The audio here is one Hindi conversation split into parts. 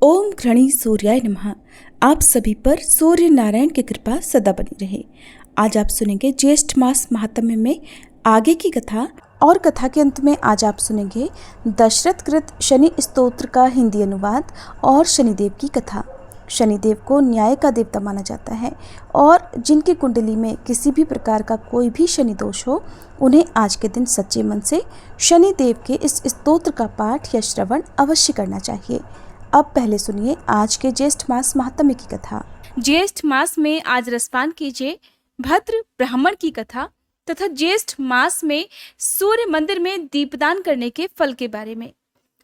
ओम घृणी सूर्याय नमः। आप सभी पर सूर्य नारायण की कृपा सदा बनी रहे। आज आप सुनेंगे ज्येष्ठ मास महात्म्य में आगे की कथा, और कथा के अंत में आज आप सुनेंगे दशरथ कृत शनि स्तोत्र का हिंदी अनुवाद और शनिदेव की कथा। शनिदेव को न्याय का देवता माना जाता है और जिनकी कुंडली में किसी भी प्रकार का कोई भी शनि दोष हो, उन्हें आज के दिन सच्चे मन से शनिदेव के इस स्तोत्र का पाठ या श्रवण अवश्य करना चाहिए। अब पहले सुनिए आज के ज्येष्ठ मास महात्म्य की कथा। ज्येष्ठ मास में आज रसपान कीजिए भद्र ब्राह्मण की कथा तथा ज्येष्ठ मास में सूर्य मंदिर में दीपदान करने के फल के बारे में।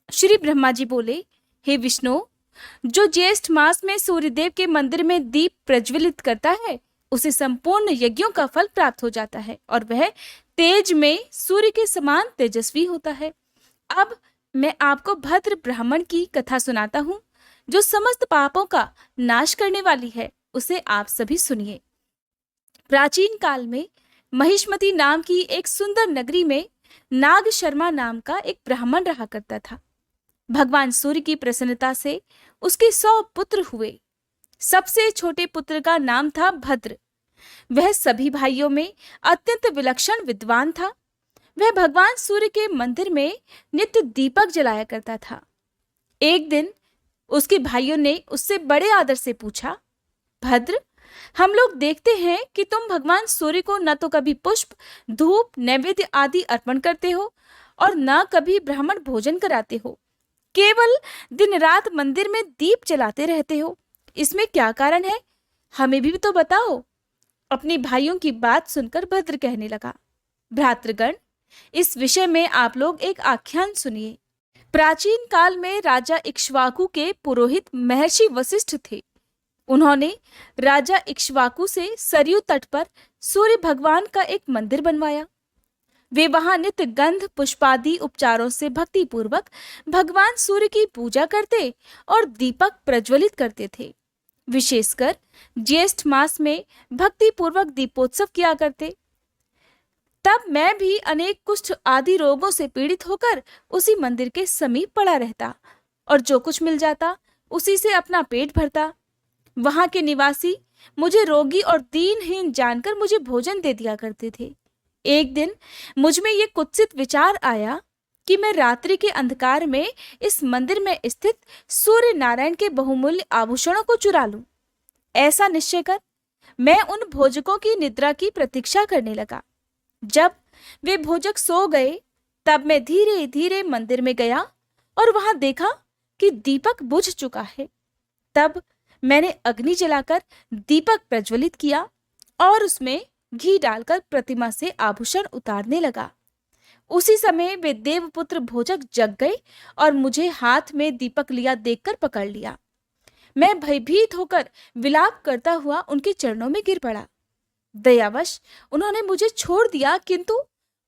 श्री ब्रह्मा जी बोले, हे विष्णु, जो ज्येष्ठ मास में सूर्यदेव के मंदिर में दीप प्रज्वलित करता है उसे संपूर्ण यज्ञों का फल प्राप्त हो जाता है और वह तेज में सूर्य के समान तेजस्वी होता है। अब मैं आपको भद्र ब्राह्मण की कथा सुनाता हूँ जो समस्त पापों का नाश करने वाली है। उसे आप सभी सुनिए। प्राचीन काल में महिष्मती नाम की एक सुंदर नगरी में नाग शर्मा नाम का एक ब्राह्मण रहा करता था। भगवान सूर्य की प्रसन्नता से उसके 100 पुत्र हुए। सबसे छोटे पुत्र का नाम था भद्र। वह सभी भाइयों में अत्यंत विलक्षण विद्वान था। वह भगवान सूर्य के मंदिर में नित्य दीपक जलाया करता था। एक दिन उसके भाइयों ने उससे बड़े आदर से पूछा, भद्र, हम लोग देखते हैं कि तुम भगवान सूर्य को न तो कभी पुष्प, धूप, नैवेद्य आदि अर्पण करते हो और न कभी ब्राह्मण भोजन कराते हो। केवल दिन रात मंदिर में दीप जलाते रहते हो। इसमें क्या कारण है? हमें भी तो बताओ। अपने भाइयों की बात सुनकर भद्र कहने लगा, भ्रातृगण, इस विषय में आप लोग एक आख्यान सुनिए। प्राचीन काल में राजा इक्ष्वाकु के पुरोहित महर्षि वशिष्ठ थे। उन्होंने राजा इक्ष्वाकु से सरयू तट पर सूर्य भगवान का एक मंदिर बनवाया। वे वहां नित्य गंध पुष्पादि उपचारों से भक्ति पूर्वक भगवान सूर्य की पूजा करते और दीपक प्रज्वलित करते थे। विशेषकर ज्येष्ठ मास में भक्ति पूर्वक दीपोत्सव किया करते। तब मैं भी अनेक कुष्ठ आदि रोगों से पीड़ित होकर उसी मंदिर के समीप पड़ा रहता और जो कुछ मिल जाता उसी से अपना पेट भरता। वहां के निवासी मुझे रोगी और दीनहीन जानकर मुझे भोजन दे दिया करते थे। एक दिन मुझ में ये कुत्सित विचार आया कि मैं रात्रि के अंधकार में इस मंदिर में स्थित सूर्य नारायण के बहुमूल्य आभूषणों को चुरा लूं। ऐसा निश्चय कर मैं उन भोजकों की निद्रा की प्रतीक्षा करने लगा। जब वे भोजक सो गए तब मैं धीरे धीरे मंदिर में गया और वहां देखा कि दीपक बुझ चुका है। तब मैंने अग्नि जलाकर दीपक प्रज्वलित किया और उसमें घी डालकर प्रतिमा से आभूषण उतारने लगा। उसी समय वे देवपुत्र भोजक जग गए और मुझे हाथ में दीपक लिया देखकर पकड़ लिया। मैं भयभीत होकर विलाप करता हुआ उनके चरणों में गिर पड़ा। दयावश उन्होंने मुझे छोड़ दिया, किंतु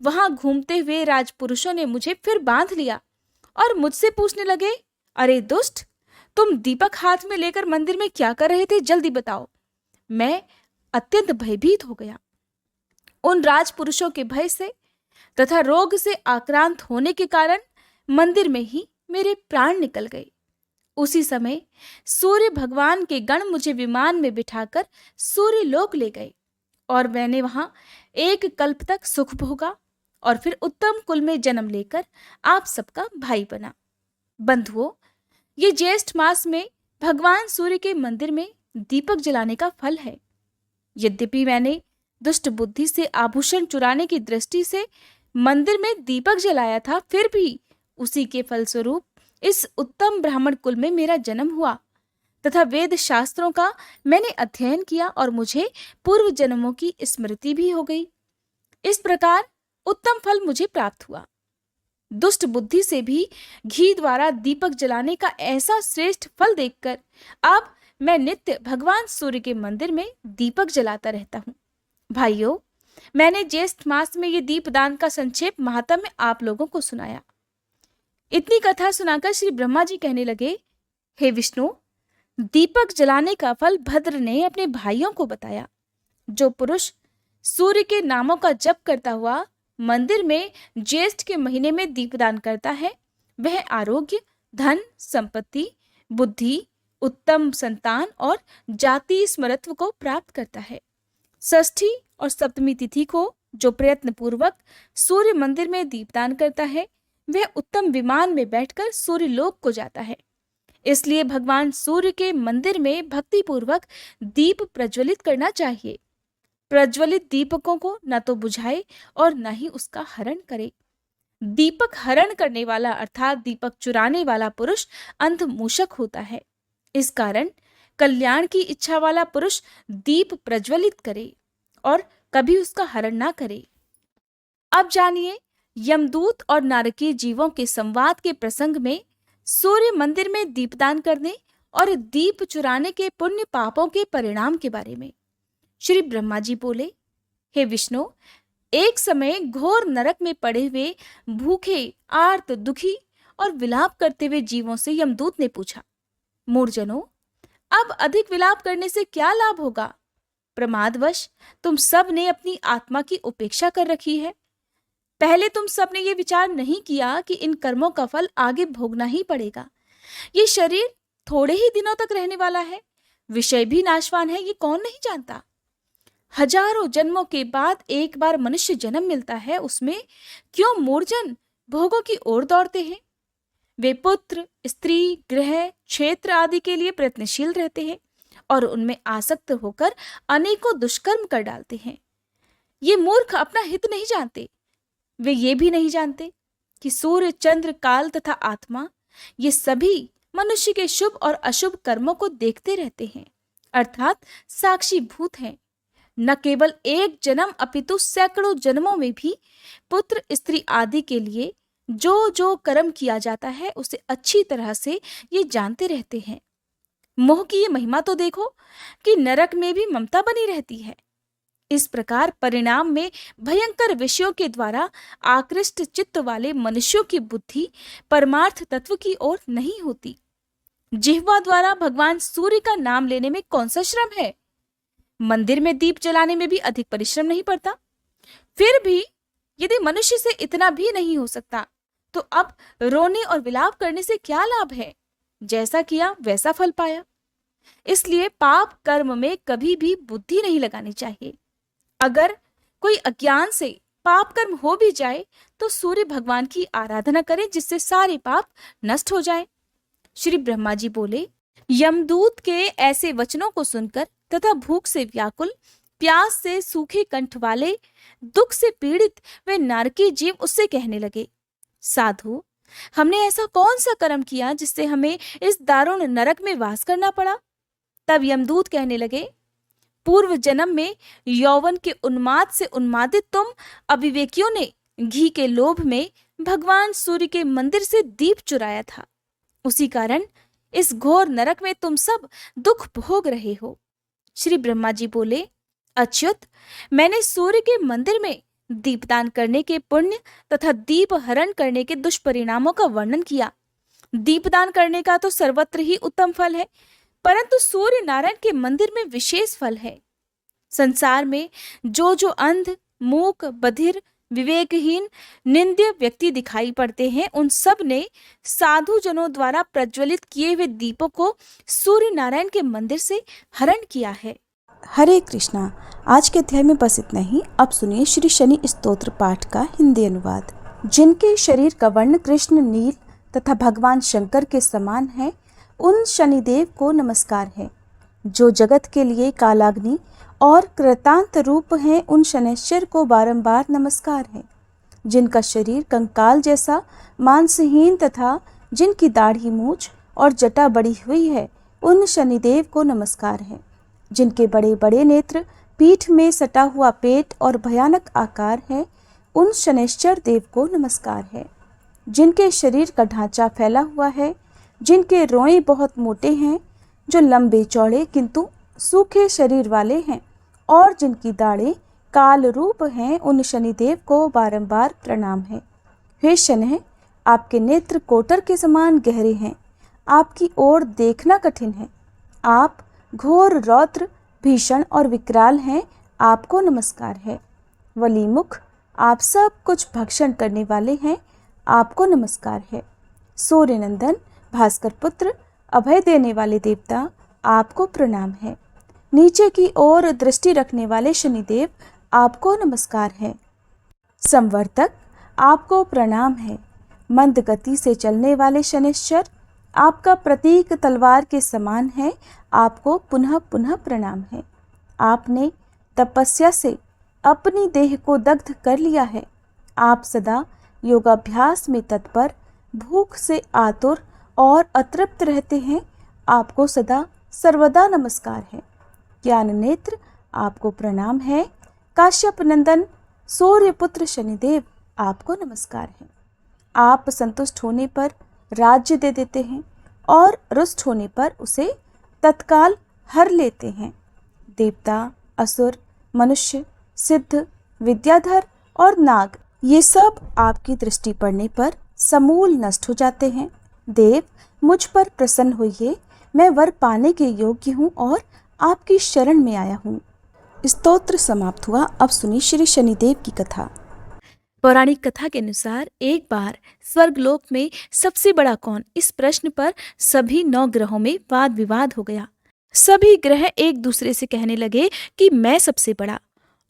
वहां घूमते हुए राजपुरुषों ने मुझे फिर बांध लिया और मुझसे पूछने लगे, अरे दुष्ट, तुम दीपक हाथ में लेकर मंदिर में क्या कर रहे थे? जल्दी बताओ। मैं अत्यंत भयभीत हो गया। उन राजपुरुषों के भय से तथा रोग से आक्रांत होने के कारण मंदिर में ही मेरे प्राण निकल गए। उसी समय सूर्य भगवान के गण मुझे विमान में बिठाकर सूर्य लोक ले गए और मैंने वहां एक कल्प तक सुख भोगा और फिर उत्तम कुल में जन्म लेकर आप सबका भाई बना। बंधुओं, ये ज्येष्ठ मास में भगवान सूर्य के मंदिर में दीपक जलाने का फल है। यद्यपि मैंने दुष्ट बुद्धि से आभूषण चुराने की दृष्टि से मंदिर में दीपक जलाया था, फिर भी उसी के फलस्वरूप इस उत्तम ब्राह्मण कुल में मेरा जन्म हुआ तथा वेद शास्त्रों का मैंने अध्ययन किया और मुझे पूर्व जन्मों की स्मृति भी हो गई। इस प्रकार उत्तम फल मुझे प्राप्त हुआ। दुष्ट बुद्धि से भी घी द्वारा दीपक जलाने का ऐसा श्रेष्ठ फल देखकर अब मैं नित्य भगवान सूर्य के मंदिर में दीपक जलाता रहता हूँ। भाइयों, मैंने ज्येष्ठ मास में ये दीपदान का संक्षेप महात्म्य आप लोगों को सुनाया। इतनी कथा सुनाकर श्री ब्रह्मा जी कहने लगे, हे विष्णु, दीपक जलाने का फल भद्र ने अपने भाइयों को बताया। जो पुरुष सूर्य के नामों का जप करता हुआ मंदिर में ज्येष्ठ के महीने में दीपदान करता है, वह आरोग्य, धन, संपत्ति, बुद्धि, उत्तम संतान और जाति स्मृत्व को प्राप्त करता है। षष्ठी और सप्तमी तिथि को जो प्रयत्न पूर्वक सूर्य मंदिर में दीपदान करता है वह उत्तम विमान में बैठकर सूर्य लोक को जाता है। इसलिए भगवान सूर्य के मंदिर में भक्ति पूर्वक दीप प्रज्वलित करना चाहिए। प्रज्वलित दीपकों को न तो बुझाए और न ही उसका हरण करे। दीपक हरण करने वाला अर्थात दीपक चुराने वाला पुरुष अंधमूषक होता है। इस कारण कल्याण की इच्छा वाला पुरुष दीप प्रज्वलित करे और कभी उसका हरण ना करे। अब जानिए यमदूत और नारकीय जीवों के संवाद के प्रसंग में सूर्य मंदिर में दीपदान करने और दीप चुराने के पुण्य पापों के परिणाम के बारे में। श्री ब्रह्मा जी बोले, हे विष्णु, एक समय घोर नरक में पड़े हुए भूखे, आर्त, दुखी और विलाप करते हुए जीवों से यमदूत ने पूछा, मूर्जनों, अब अधिक विलाप करने से क्या लाभ होगा? प्रमादवश तुम सब ने अपनी आत्मा की उपेक्षा कर रखी है। पहले तुम सब ने ये विचार नहीं किया कि इन कर्मों का फल आगे भोगना ही पड़ेगा। ये शरीर थोड़े ही दिनों तक रहने वाला है, विषय भी नाशवान है, ये कौन नहीं जानता। हजारों जन्मों के बाद एक बार मनुष्य जन्म मिलता है, उसमें क्यों मूर्जन भोगों की ओर दौड़ते हैं? वे पुत्र, स्त्री, गृह, क्षेत्र आदि के लिए प्रयत्नशील रहते हैं और उनमें आसक्त होकर अनेकों दुष्कर्म कर डालते हैं। ये मूर्ख अपना हित नहीं जानते। वे ये भी नहीं जानते कि सूर्य, चंद्र, काल तथा आत्मा ये सभी मनुष्य के शुभ और अशुभ कर्मों को देखते रहते हैं, अर्थात साक्षीभूत हैं। न केवल एक जन्म अपितु सैकड़ों जन्मों में भी पुत्र, स्त्री आदि के लिए जो जो कर्म किया जाता है उसे अच्छी तरह से ये जानते रहते हैं। मोह की ये महिमा तो देखो कि नरक में भी ममता बनी रहती है। इस प्रकार परिणाम में भयंकर विषयों के द्वारा आकृष्ट चित्त वाले मनुष्यों की बुद्धि परमार्थ तत्व की ओर नहीं होती। जिह्वा द्वारा भगवान सूर्य का नाम लेने में कौन सा श्रम है? मंदिर में दीप जलाने में भी अधिक परिश्रम नहीं पड़ता। फिर भी यदि मनुष्य से इतना भी नहीं हो सकता तो अब रोने और विलाप करने से क्या लाभ है? जैसा किया वैसा फल पाया। इसलिए पाप कर्म में कभी भी बुद्धि नहीं लगानी चाहिए। अगर कोई अज्ञान से पाप कर्म हो भी जाए तो सूर्य भगवान की आराधना करें, जिससे सारे पाप नष्ट हो जाए। श्री ब्रह्मा जी बोले, यमदूत के ऐसे वचनों को सुनकर तथा भूख से व्याकुल, प्यास से सूखे कंठ वाले, दुख से पीड़ित वे नारकी जीव उससे कहने लगे, साधु, हमने ऐसा कौन सा कर्म किया जिससे हमें इस दारुण नरक में वास करना पड़ा? तब यमदूत कहने लगे, पूर्व जन्म में यौवन के उन्माद से उन्मादित तुम अविवेकियों ने घी के लोभ में भगवान सूर्य के मंदिर से दीप चुराया था। उसी कारण इस घोर नरक में तुम सब दुख भोग रहे हो। श्री ब्रह्मा जी बोले, अच्युत, मैंने सूर्य के मंदिर में दीपदान करने के पुण्य तथा दीप हरण करने के दुष्परिणामों का वर्णन किया। दीपदान करने का तो सर्वत्र ही उत्तम फल है, परंतु सूर्य नारायण के मंदिर में विशेष फल है। संसार में जो जो अंध, मूक, बधिर, विवेकहीन, निंद्य व्यक्ति दिखाई पड़ते हैं, उन सब ने साधु जनों द्वारा प्रज्वलित किए हुए दीपों को सूर्य नारायण के मंदिर से हरण किया है। हरे कृष्णा। आज के अध्याय में बस इतना ही। अब सुनिए श्री शनि स्तोत्र पाठ का हिंदी अनुवाद। जिनके शरीर का वर्ण कृष्ण नील तथा भगवान शंकर के समान है, उन शनिदेव को नमस्कार है। जो जगत के लिए कालाग्नि और कृतांत रूप हैं, उन शनैश्चर को बारंबार नमस्कार है। जिनका शरीर कंकाल जैसा मांसहीन तथा जिनकी दाढ़ी, मूछ और जटा बड़ी हुई है, उन शनिदेव को नमस्कार है। जिनके बड़े बड़े नेत्र, पीठ में सटा हुआ पेट और भयानक आकार है, उन शनैश्चर देव को नमस्कार है। जिनके शरीर का ढांचा फैला हुआ है, जिनके रोएं बहुत मोटे हैं, जो लंबे चौड़े किंतु सूखे शरीर वाले हैं और जिनकी दाढ़ें काल रूप हैं, उन शनिदेव को बारंबार प्रणाम है। हे शनैः, आपके नेत्र कोटर के समान गहरे हैं, आपकी ओर देखना कठिन है। आप घोर रौद्र, भीषण और विकराल हैं, आपको नमस्कार है। वलीमुख, आप सब कुछ भक्षण करने वाले हैं, आपको नमस्कार है। सूर्यनंदन, भास्कर पुत्र, अभय देने वाले देवता आपको प्रणाम है। नीचे की ओर दृष्टि रखने वाले शनिदेव आपको नमस्कार है। संवर्तक आपको प्रणाम है। मंद गति से चलने वाले शनिश्चर आपका प्रतीक तलवार के समान है, आपको पुनः पुनः प्रणाम है। आपने तपस्या से अपनी देह को दग्ध कर लिया है। आप सदा योगाभ्यास में तत्पर, भूख से आतुर और अतृप्त रहते हैं, आपको सदा सर्वदा नमस्कार है। ज्ञान नेत्र आपको प्रणाम है। काश्यप नंदन सूर्यपुत्र शनिदेव आपको नमस्कार है। आप संतुष्ट होने पर राज्य दे देते हैं और रुष्ट होने पर उसे तत्काल हर लेते हैं। देवता, असुर, मनुष्य, सिद्ध, विद्याधर और नाग ये सब आपकी दृष्टि पड़ने पर समूल नष्ट हो जाते हैं। देव, मुझ पर प्रसन्न होइए, मैं वर पाने के योग्य हूँ और आपकी शरण में आया हूँ। स्तोत्र समाप्त हुआ। अब सुनिए श्री शनिदेव की कथा। पौराणिक कथा के अनुसार एक बार स्वर्गलोक में सबसे बड़ा कौन, इस प्रश्न पर सभी 9 ग्रहों में वाद विवाद हो गया। सभी ग्रह एक दूसरे से कहने लगे कि मैं सबसे बड़ा,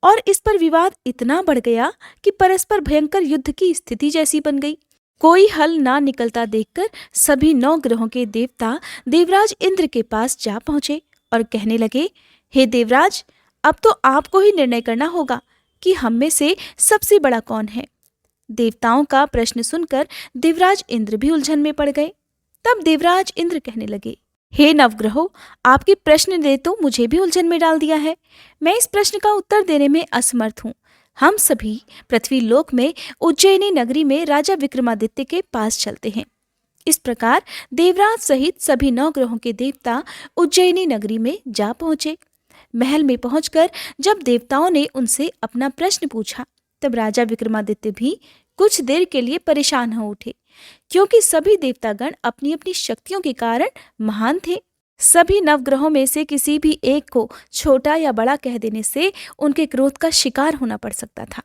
और इस पर विवाद इतना बढ़ गया कि परस्पर भयंकर युद्ध की स्थिति जैसी बन गई। कोई हल ना निकलता देखकर सभी 9 ग्रहों के देवता देवराज इंद्र के पास जा पहुंचे और कहने लगे, हे देवराज, अब तो आपको ही निर्णय करना होगा कि हम में से सबसे बड़ा कौन है। देवताओं का प्रश्न सुनकर देवराज इंद्र भी उलझन में पड़ गए। तब देवराज इंद्र कहने लगे, हे नवग्रहों, आपके प्रश्न ने तो मुझे भी उलझन में डाल दिया है। मैं इस प्रश्न का उत्तर देने में असमर्थ हूँ। हम सभी पृथ्वी लोक में उज्जैनी नगरी में राजा विक्रमादित्य के पास चलते हैं। इस प्रकार देवराज सहित सभी 9 ग्रहों के देवता उज्जैनी नगरी में जा पहुंचे। महल में पहुंचकर जब देवताओं ने उनसे अपना प्रश्न पूछा, तब राजा विक्रमादित्य भी कुछ देर के लिए परेशान हो उठे, क्योंकि सभी देवतागण अपनी अपनी शक्तियों के कारण महान थे। सभी नवग्रहों में से किसी भी एक को छोटा या बड़ा कह देने से उनके क्रोध का शिकार होना पड़ सकता था।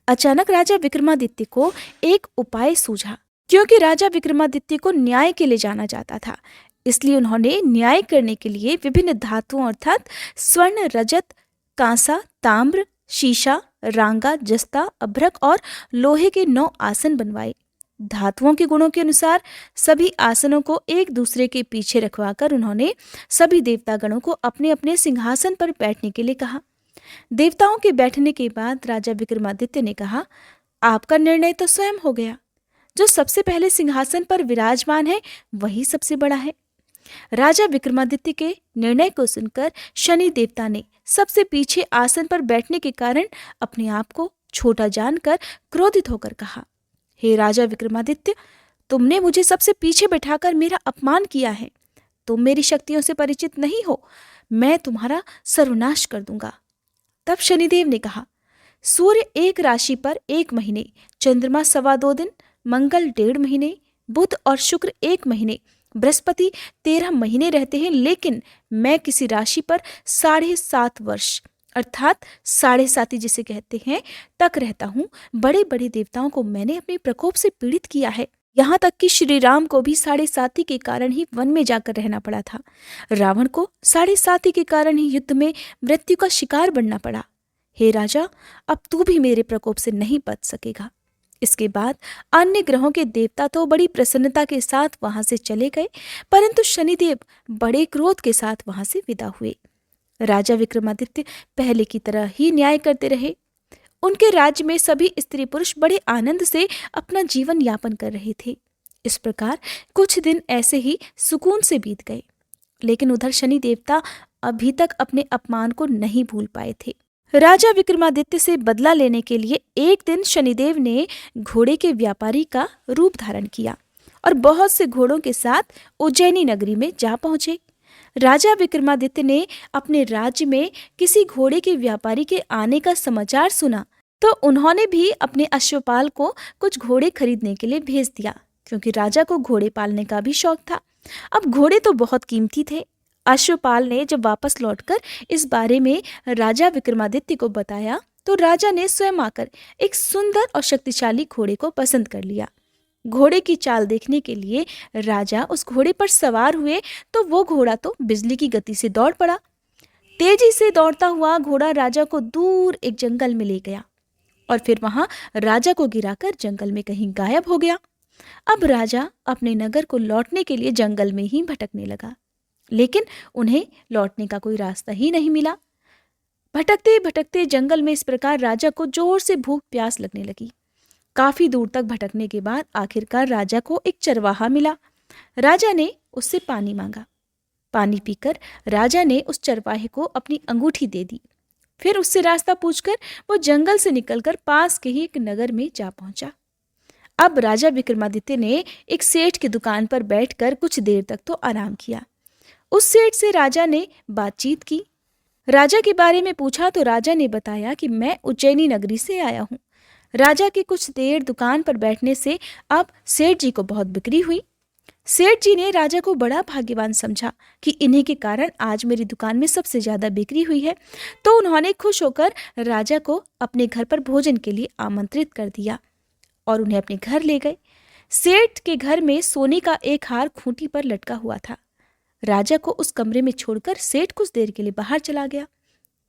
अचानक राजा विक्रमादित्य को एक उपाय सूझा, क्योंकि राजा विक्रमादित्य को न्याय के लिए जाना जाता था। इसलिए उन्होंने न्याय करने के लिए विभिन्न धातुओं अर्थात स्वर्ण, रजत, कांसा, ताम्र, शीशा, रांगा, जस्ता, अभ्रक और लोहे के 9 आसन बनवाए। धातुओं के गुणों के अनुसार सभी आसनों को एक दूसरे के पीछे रखवाकर उन्होंने सभी देवतागणों को अपने अपने सिंहासन पर बैठने के लिए कहा। देवताओं के बैठने के बाद राजा विक्रमादित्य ने कहा, आपका निर्णय तो स्वयं हो गया। जो सबसे पहले सिंहासन पर विराजमान है वही सबसे बड़ा है। राजा विक्रमादित्य के निर्णय को सुनकर शनि देवता ने सबसे पीछे आसन पर बैठने के कारण अपने आप को छोटा जानकर क्रोधित होकर कहा, हे राजा विक्रमादित्य, तुमने मुझे सबसे पीछे बैठाकर मेरा अपमान किया है। तुम मेरी शक्तियों से परिचित नहीं हो, मैं तुम्हारा सर्वनाश कर दूंगा। तब शनिदेव ने कहा, सूर्य एक राशि पर 1 महीने, चंद्रमा 2.25 दिन, मंगल 1.5 महीने, बुध और शुक्र 1 महीने, बृहस्पति 13 महीने रहते हैं, लेकिन मैं किसी राशि पर 7.5 वर्ष अर्थात 7.5 जिसे कहते हैं तक रहता हूँ। बड़े बड़े देवताओं को मैंने अपने प्रकोप से पीड़ित किया है। यहाँ तक कि श्री राम को भी 7.5 के कारण ही वन में जाकर रहना पड़ा था। रावण को 7.5 के कारण ही युद्ध में मृत्यु का शिकार बनना पड़ा। हे राजा, अब तू भी मेरे प्रकोप से नहीं बच सकेगा। इसके बाद अन्य ग्रहों के देवता तो बड़ी प्रसन्नता के साथ वहां से चले गए, परंतु शनिदेव बड़े क्रोध के साथ वहां से विदा हुए। राजा विक्रमादित्य पहले की तरह ही न्याय करते रहे। उनके राज्य में सभी स्त्री पुरुष बड़े आनंद से अपना जीवन यापन कर रहे थे। इस प्रकार कुछ दिन ऐसे ही सुकून से बीत गए, लेकिन उधर शनि देवता अभी तक अपने अपमान को नहीं भूल पाए थे। राजा विक्रमादित्य से बदला लेने के लिए एक दिन शनिदेव ने घोड़े के व्यापारी का रूप धारण किया और बहुत से घोड़ों के साथ उज्जैनी नगरी में जा पहुंचे। राजा विक्रमादित्य ने अपने राज्य में किसी घोड़े के व्यापारी के आने का समाचार सुना, तो उन्होंने भी अपने अश्वपाल को कुछ घोड़े खरीदने के लिए भेज दिया, क्योंकि राजा को घोड़े पालने का भी शौक था। अब घोड़े तो बहुत कीमती थे। अश्वपाल ने जब वापस लौटकर इस बारे में राजा विक्रमादित्य को बताया, तो राजा ने स्वयं आकर एक सुंदर और शक्तिशाली घोड़े को पसंद कर लिया। घोड़े की चाल देखने के लिए राजा उस घोड़े पर सवार हुए तो वो घोड़ा तो बिजली की गति से दौड़ पड़ा। तेजी से दौड़ता हुआ घोड़ा राजा को दूर एक जंगल में ले गया और फिर वहां राजा को गिराकर जंगल में कहीं गायब हो गया। अब राजा अपने नगर को लौटने के लिए जंगल में ही भटकने लगा, लेकिन उन्हें लौटने का कोई रास्ता ही नहीं मिला। भटकते भटकते जंगल में इस प्रकार राजा को जोर से भूख प्यास लगने लगी। काफी दूर तक भटकने के बाद आखिरकार राजा को एक चरवाहा मिला। राजा ने उससे पानी मांगा। पानी पीकर राजा ने उस चरवाहे को अपनी अंगूठी दे दी। फिर उससे रास्ता पूछकर वो जंगल से निकलकर पास के ही एक नगर में जा पहुंचा। अब राजा विक्रमादित्य ने एक सेठ की दुकान पर बैठकर कुछ देर तक तो आराम किया। उस सेठ से राजा ने बातचीत की। राजा के बारे में पूछा तो राजा ने बताया कि मैं उज्जैनी नगरी से आया हूँ। राजा के कुछ देर दुकान पर बैठने से अब सेठ जी को बहुत बिक्री हुई। सेठ जी ने राजा को बड़ा भाग्यवान समझा कि इन्हीं के कारण आज मेरी दुकान में सबसे ज्यादा बिक्री हुई है। तो उन्होंने खुश होकर राजा को अपने घर पर भोजन के लिए आमंत्रित कर दिया और उन्हें अपने घर ले गए। सेठ के घर में सोने का एक हार खूंटी पर लटका हुआ था। राजा को उस कमरे में छोड़कर सेठ कुछ देर के लिए बाहर चला गया।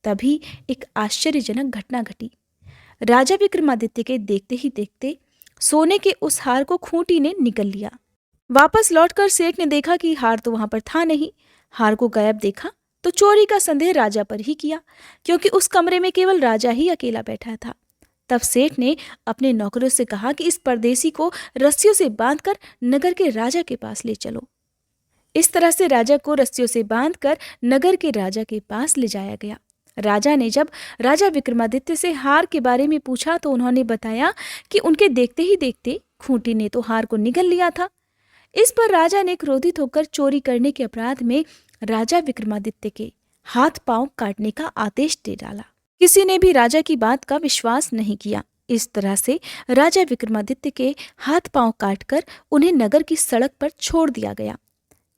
तभी एक आश्चर्यजनक घटना घटी। राजा विक्रमादित्य के देखते ही देखते सोने के उस हार को खूंटी ने निगल लिया। वापस लौटकर सेठ ने देखा कि हार तो वहां पर था नहीं। हार को गायब देखा तो चोरी का संदेह राजा पर ही किया, क्योंकि उस कमरे में केवल राजा ही अकेला बैठा था। तब सेठ ने अपने नौकरों से कहा कि इस परदेसी को रस्सियों से बांधकर नगर के राजा के पास ले चलो। इस तरह से राजा को रस्सियों से बांधकर नगर के राजा के पास ले जाया गया। राजा ने जब राजा विक्रमादित्य से हार के बारे में पूछा तो उन्होंने बताया कि उनके देखते ही देखते खूंटी ने तो हार को निगल लिया था। इस पर राजा ने क्रोधित होकर चोरी करने के अपराध में राजा विक्रमादित्य के हाथ पांव काटने का आदेश दे डाला। किसी ने भी राजा की बात का विश्वास नहीं किया। इस तरह से राजा विक्रमादित्य के हाथ पांव काटकर उन्हें नगर की सड़क पर छोड़ दिया गया।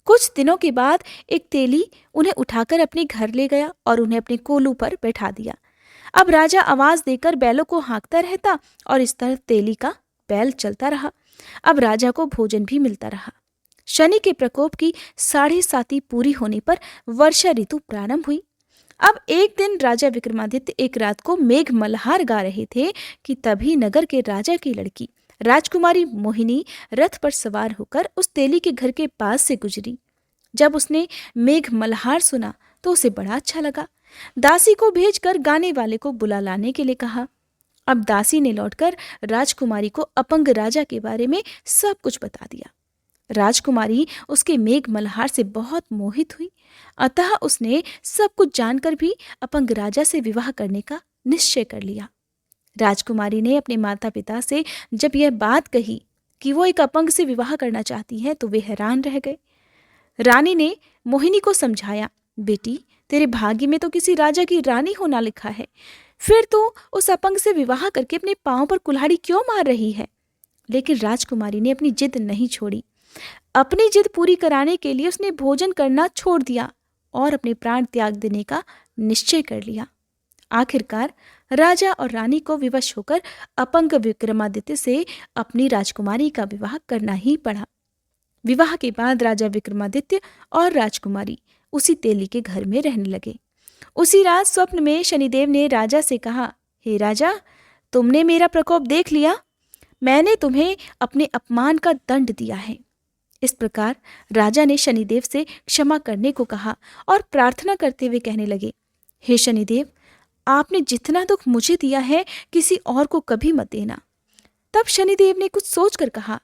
कुछ दिनों के बाद एक तेली उन्हें उठाकर अपने घर ले गया और उन्हें अपने कोलू पर बैठा दिया। अब राजा आवाज देकर बैलों को हाँकता रहता और इस तरह तेली का बैल चलता रहा। अब राजा को भोजन भी मिलता रहा। शनि के प्रकोप की 7.5 पूरी होने पर वर्षा ऋतु प्रारंभ हुई। अब एक दिन राजा विक्रमादित्य एक रात को मेघ मल्हार गा रहे थे कि तभी नगर के राजा की लड़की राजकुमारी मोहिनी रथ पर सवार होकर उस तेली के घर के पास से गुजरी। जब उसने मेघ मल्हार सुना तो उसे बड़ा अच्छा लगा। दासी को भेजकर गाने वाले को बुला लाने के लिए कहा। अब दासी ने लौटकर राजकुमारी को अपंग राजा के बारे में सब कुछ बता दिया। राजकुमारी उसके मेघ मल्हार से बहुत मोहित हुई, अतः उसने सब कुछ जानकर भी अपंग राजा से विवाह करने का निश्चय कर लिया। राजकुमारी ने अपने माता पिता से जब यह बात कही कि वो एक अपंग से विवाह करना चाहती है तो वे हैरान रह गए। रानी ने मोहिनी को समझाया, बेटी तेरे भाग्य में तो किसी राजा की रानी होना लिखा है, फिर तो उस अपंग से विवाह करके अपने पांव पर कुल्हाड़ी क्यों मार रही है। लेकिन राजकुमारी ने अपनी जिद नहीं छोड़ी। अपनी जिद पूरी कराने के लिए उसने भोजन करना छोड़ दिया और अपने प्राण त्याग देने का निश्चय कर लिया। आखिरकार राजा और रानी को विवश होकर अपंग विक्रमादित्य से अपनी राजकुमारी का विवाह करना ही पड़ा। विवाह के बाद राजा विक्रमादित्य और राजकुमारी उसी तेली के घर में रहने लगे। उसी रात स्वप्न में शनिदेव ने राजा से कहा, हे राजा, तुमने मेरा प्रकोप देख लिया। मैंने तुम्हें अपने अपमान का दंड दिया है। इस प्रकार राजा ने शनिदेव से क्षमा करने को कहा और प्रार्थना करते हुए कहने लगे, हे शनिदेव, आपने जितना दुख मुझे दिया है किसी और को कभी मत देना। तब शनिदेव ने कुछ सोचकर कहा,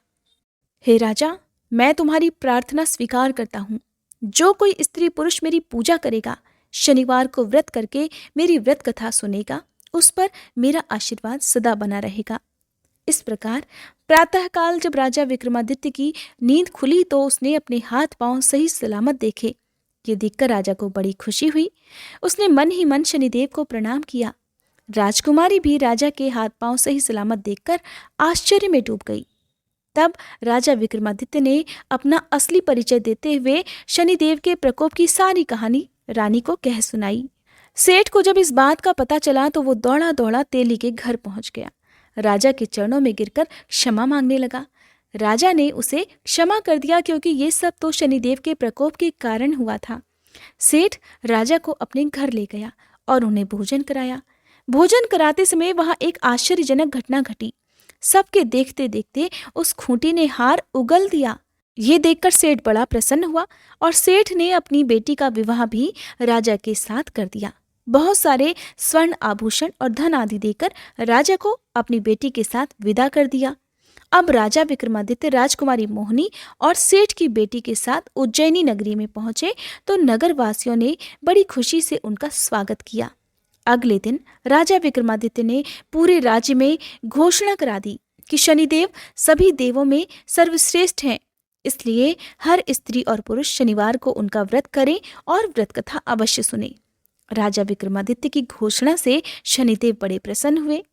हे राजा, मैं तुम्हारी प्रार्थना स्वीकार करता हूँ। जो कोई स्त्री पुरुष मेरी पूजा करेगा, शनिवार को व्रत करके मेरी व्रत कथा सुनेगा, उस पर मेरा आशीर्वाद सदा बना रहेगा। इस प्रकार प्रातःकाल जब राजा विक्रमादित्य की नींद खुली तो उसने अपने हाथ पांव सही सलामत देखे। ये देखकर राजा को बड़ी खुशी हुई। उसने मन ही मन शनिदेव को प्रणाम किया। राजकुमारी भी राजा के हाथ पांव सही सलामत देखकर आश्चर्य में डूब गई। तब राजा विक्रमादित्य ने अपना असली परिचय देते हुए शनिदेव के प्रकोप की सारी कहानी रानी को कह सुनाई। सेठ को जब इस बात का पता चला तो वो दौड़ा दौड़ा तेली के घर पहुंच गया। राजा के चरणों में गिरकर क्षमा मांगने लगा। राजा ने उसे क्षमा कर दिया क्योंकि ये सब तो शनिदेव के प्रकोप के कारण हुआ था। सेठ राजा को अपने घर ले गया और उन्हें भोजन कराया। भोजन कराते समय वहां एक आश्चर्यजनक घटना घटी। सबके देखते देखते उस खूंटी ने हार उगल दिया। ये देखकर सेठ बड़ा प्रसन्न हुआ और सेठ ने अपनी बेटी का विवाह भी राजा के साथ कर दिया। बहुत सारे स्वर्ण आभूषण और धन आदि देकर राजा को अपनी बेटी के साथ विदा कर दिया। अब राजा विक्रमादित्य राजकुमारी मोहिनी और सेठ की बेटी के साथ उज्जैनी नगरी में पहुंचे तो नगर वासियों ने बड़ी खुशी से उनका स्वागत किया। अगले दिन राजा विक्रमादित्य ने पूरे राज्य में घोषणा करा दी कि शनिदेव सभी देवों में सर्वश्रेष्ठ हैं, इसलिए हर स्त्री और पुरुष शनिवार को उनका व्रत करें और व्रत कथा अवश्य सुने। राजा विक्रमादित्य की घोषणा से शनिदेव बड़े प्रसन्न हुए।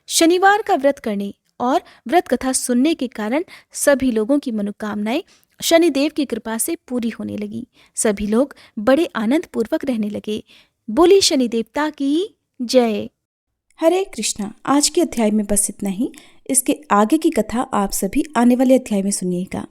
शनिवार का व्रत करने और व्रत कथा सुनने के कारण सभी लोगों की मनोकामनाएं शनिदेव की कृपा से पूरी होने लगी। सभी लोग बड़े आनंद पूर्वक रहने लगे। बोली शनि देवता की जय। हरे कृष्णा। आज के अध्याय में बस इतना ही। इसके आगे की कथा आप सभी आने वाले अध्याय में सुनिएगा।